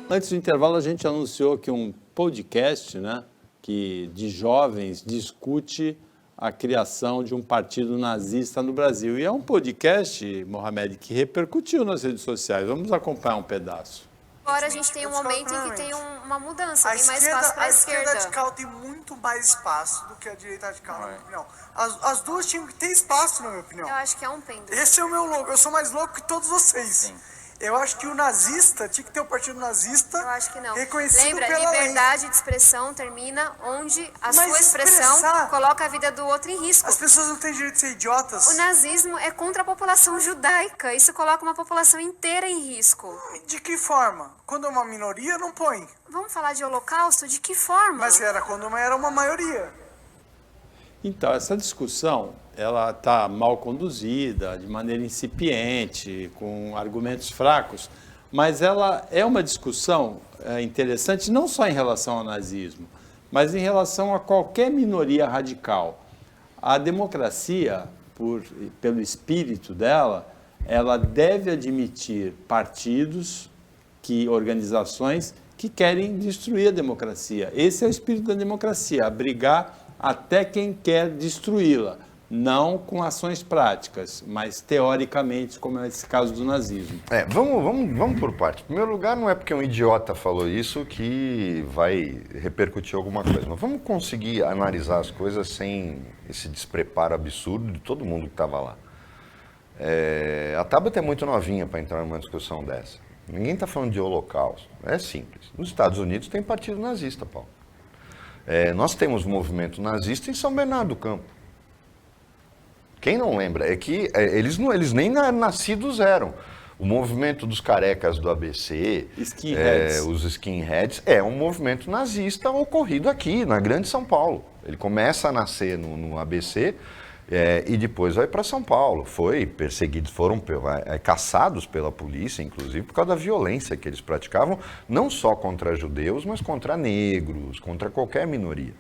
Antes do intervalo, a gente anunciou que um podcast, né, que de jovens discute a criação de um partido nazista no Brasil. E é um podcast, Mohamed, que repercutiu nas redes sociais. Vamos acompanhar um pedaço. Agora a gente tem um momento em que tem uma mudança, tem mais espaço para a esquerda. A esquerda radical tem muito mais espaço do que a direita radical, na minha opinião. As duas tinham que ter espaço, na minha opinião. Eu acho que é um pêndulo. Esse é o meu louco, eu sou mais louco que todos vocês. Sim. Eu acho que o nazista, tinha que ter o partido nazista. Eu acho que não. Reconhecido Lembra, pela liberdade lei. De expressão termina onde a Mas sua expressão coloca a vida do outro em risco. As pessoas não têm direito de ser idiotas. O nazismo é contra a população judaica. Isso coloca uma população inteira em risco. De que forma? Quando é uma minoria, não põe. Vamos falar de holocausto? De que forma? Mas era quando era uma maioria. Então, essa discussão, ela está mal conduzida, de maneira incipiente, com argumentos fracos, mas ela é uma discussão interessante não só em relação ao nazismo, mas em relação a qualquer minoria radical. A democracia, pelo espírito dela, ela deve admitir partidos, organizações que querem destruir a democracia. Esse é o espírito da democracia, abrigar até quem quer destruí-la, não com ações práticas, mas teoricamente, como é esse caso do nazismo. Vamos por parte. Em primeiro lugar, não é porque um idiota falou isso que vai repercutir alguma coisa. Mas vamos conseguir analisar as coisas sem esse despreparo absurdo de todo mundo que estava lá. A Tabata é muito novinha para entrar numa discussão dessa. Ninguém está falando de holocausto. É simples. Nos Estados Unidos tem partido nazista, Paulo. Nós temos movimento nazista em São Bernardo do Campo. Quem não lembra? É que eles nem nascidos eram. O movimento dos carecas do ABC, os skinheads, é um movimento nazista ocorrido aqui, na Grande São Paulo. Ele começa a nascer no ABC e depois vai para São Paulo. Foi perseguidos, foram caçados pela polícia, inclusive, por causa da violência que eles praticavam, não só contra judeus, mas contra negros, contra qualquer minoria.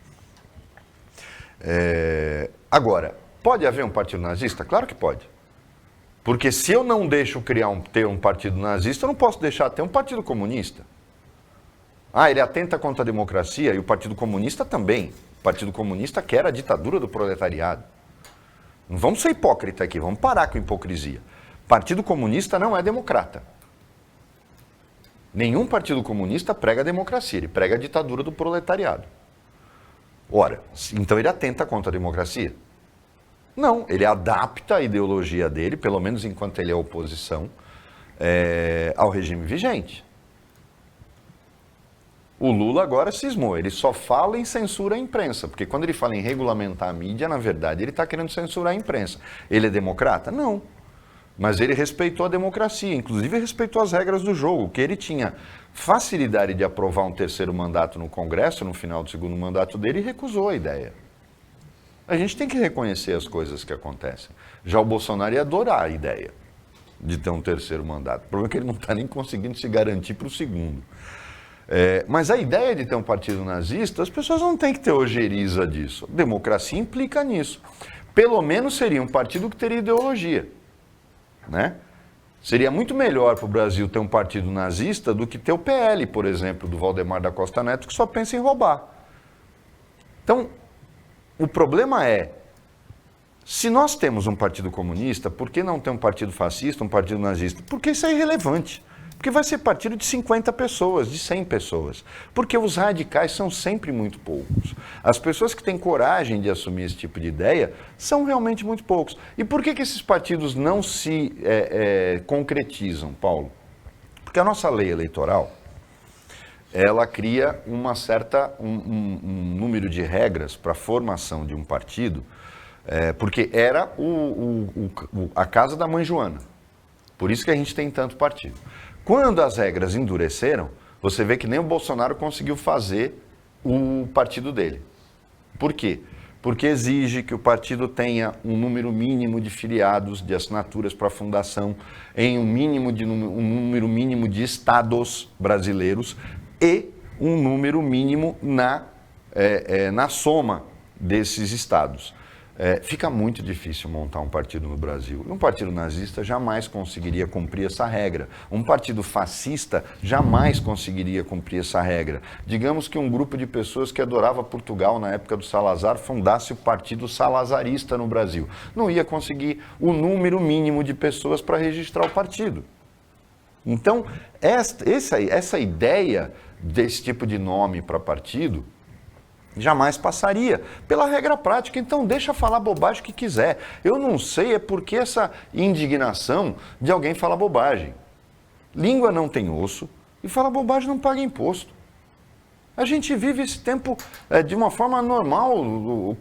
Agora, pode haver um partido nazista? Claro que pode. Porque se eu não deixo ter um partido nazista, eu não posso deixar ter um partido comunista. Ele atenta contra a democracia e o Partido Comunista também. O Partido Comunista quer a ditadura do proletariado. Não vamos ser hipócritas aqui, vamos parar com a hipocrisia. Partido Comunista não é democrata. Nenhum Partido Comunista prega a democracia, ele prega a ditadura do proletariado. Ora, então ele atenta contra a democracia? Não, ele adapta a ideologia dele, pelo menos enquanto ele é oposição, ao regime vigente. O Lula agora cismou, ele só fala em censura à imprensa, porque quando ele fala em regulamentar a mídia, na verdade ele está querendo censurar a imprensa. Ele é democrata? Não. Mas ele respeitou a democracia, inclusive respeitou as regras do jogo, que ele tinha facilidade de aprovar um terceiro mandato no Congresso, no final do segundo mandato dele, e recusou a ideia. A gente tem que reconhecer as coisas que acontecem. Já o Bolsonaro ia adorar a ideia de ter um terceiro mandato. O problema é que ele não está nem conseguindo se garantir para o segundo. Mas a ideia de ter um partido nazista, as pessoas não têm que ter ojeriza disso. Democracia implica nisso. Pelo menos seria um partido que teria ideologia, né? Seria muito melhor para o Brasil ter um partido nazista do que ter o PL, por exemplo, do Valdemar da Costa Neto, que só pensa em roubar. Então, o problema é, se nós temos um partido comunista, por que não ter um partido fascista, um partido nazista? Porque isso é irrelevante. Porque vai ser partido de 50 pessoas, de 100 pessoas. Porque os radicais são sempre muito poucos. As pessoas que têm coragem de assumir esse tipo de ideia são realmente muito poucos. E por que esses partidos não se concretizam, Paulo? Porque a nossa lei eleitoral, ela cria um número de regras para a formação de um partido, porque era a casa da mãe Joana. Por isso que a gente tem tanto partido. Quando as regras endureceram, você vê que nem o Bolsonaro conseguiu fazer o partido dele. Por quê? Porque exige que o partido tenha um número mínimo de filiados, de assinaturas para a fundação, em um número mínimo de estados brasileiros e um número mínimo na soma desses estados. fica muito difícil montar um partido no Brasil. Um partido nazista jamais conseguiria cumprir essa regra. Um partido fascista jamais conseguiria cumprir essa regra. Digamos que um grupo de pessoas que adorava Portugal na época do Salazar fundasse o Partido Salazarista no Brasil. Não ia conseguir o número mínimo de pessoas para registrar o partido. Então, essa ideia desse tipo de nome para partido jamais passaria pela regra prática. Então deixa falar bobagem que quiser. Eu não sei por que essa indignação de alguém falar bobagem. Língua não tem osso e falar bobagem não paga imposto. A gente vive esse tempo de uma forma normal.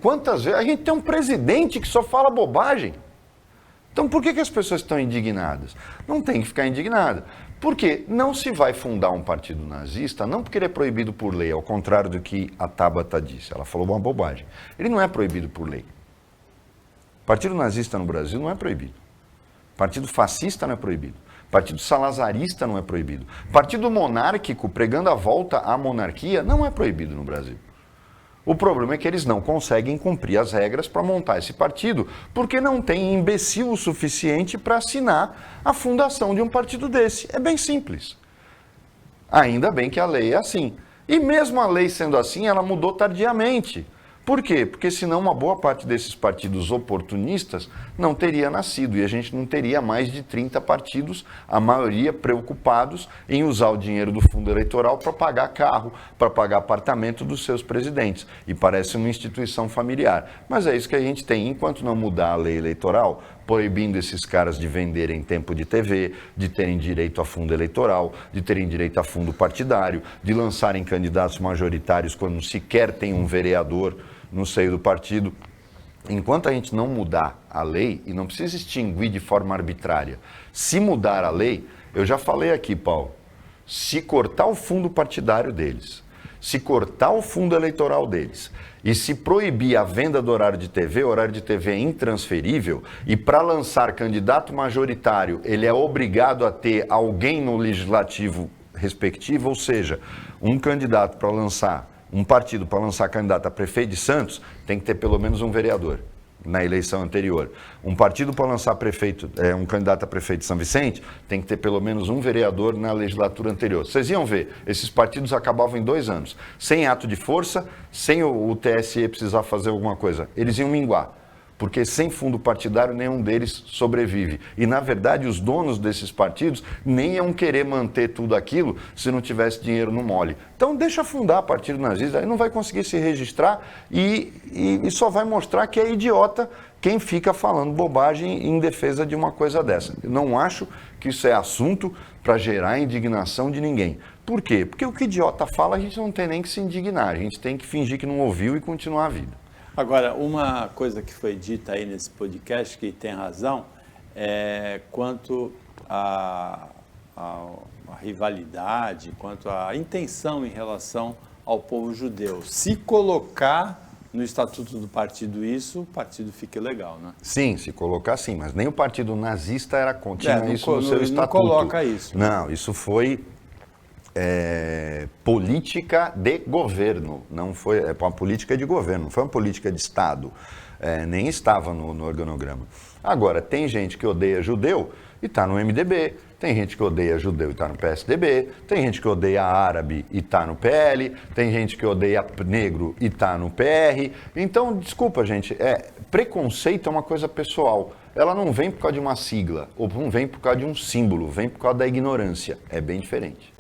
Quantas vezes? A gente tem um presidente que só fala bobagem. Então por que as pessoas estão indignadas? Não tem que ficar indignada. Porque não se vai fundar um partido nazista, não porque ele é proibido por lei, ao contrário do que a Tabata disse. Ela falou uma bobagem. Ele não é proibido por lei. Partido nazista no Brasil não é proibido. Partido fascista não é proibido. Partido salazarista não é proibido. Partido monárquico, pregando a volta à monarquia, não é proibido no Brasil. O problema é que eles não conseguem cumprir as regras para montar esse partido, porque não tem imbecil o suficiente para assinar a fundação de um partido desse. É bem simples. Ainda bem que a lei é assim. E mesmo a lei sendo assim, ela mudou tardiamente. Por quê? Porque senão uma boa parte desses partidos oportunistas não teria nascido e a gente não teria mais de 30 partidos, a maioria preocupados em usar o dinheiro do fundo eleitoral para pagar carro, para pagar apartamento dos seus presidentes. E parece uma instituição familiar. Mas é isso que a gente tem. Enquanto não mudar a lei eleitoral, proibindo esses caras de venderem tempo de TV, de terem direito a fundo eleitoral, de terem direito a fundo partidário, de lançarem candidatos majoritários quando sequer tem um vereador no seio do partido. Enquanto a gente não mudar a lei, e não precisa extinguir de forma arbitrária, se mudar a lei, eu já falei aqui, Paulo, se cortar o fundo partidário deles, se cortar o fundo eleitoral deles e se proibir a venda do horário de TV, o horário de TV é intransferível e para lançar candidato majoritário ele é obrigado a ter alguém no legislativo respectivo, ou seja, um candidato para lançar, um partido para lançar candidato a prefeito de Santos tem que ter pelo menos um vereador na eleição anterior. Um partido para lançar um candidato a prefeito de São Vicente tem que ter pelo menos um vereador na legislatura anterior. Vocês iam ver, esses partidos acabavam em 2 anos. Sem ato de força, sem o TSE precisar fazer alguma coisa. Eles iam minguar. Porque sem fundo partidário nenhum deles sobrevive. E, na verdade, os donos desses partidos nem iam querer manter tudo aquilo se não tivesse dinheiro no mole. Então, deixa fundar partido nazista, aí não vai conseguir se registrar e só vai mostrar que é idiota quem fica falando bobagem em defesa de uma coisa dessa. Eu não acho que isso é assunto para gerar indignação de ninguém. Por quê? Porque o que idiota fala, a gente não tem nem que se indignar, a gente tem que fingir que não ouviu e continuar a vida. Agora, uma coisa que foi dita aí nesse podcast, que tem razão, é quanto à rivalidade, quanto à intenção em relação ao povo judeu. Se colocar no estatuto do partido isso, o partido fica legal, né? Sim, se colocar sim, mas nem o partido nazista era tinha isso no seu estatuto. Não coloca isso. Não, isso foi política de governo, não foi uma política de governo, não foi uma política de Estado, nem estava no organograma. Agora, tem gente que odeia judeu e está no MDB, tem gente que odeia judeu e está no PSDB, tem gente que odeia árabe e está no PL, tem gente que odeia negro e está no PR. Então, desculpa, gente, preconceito é uma coisa pessoal. Ela não vem por causa de uma sigla, ou não vem por causa de um símbolo, vem por causa da ignorância. É bem diferente.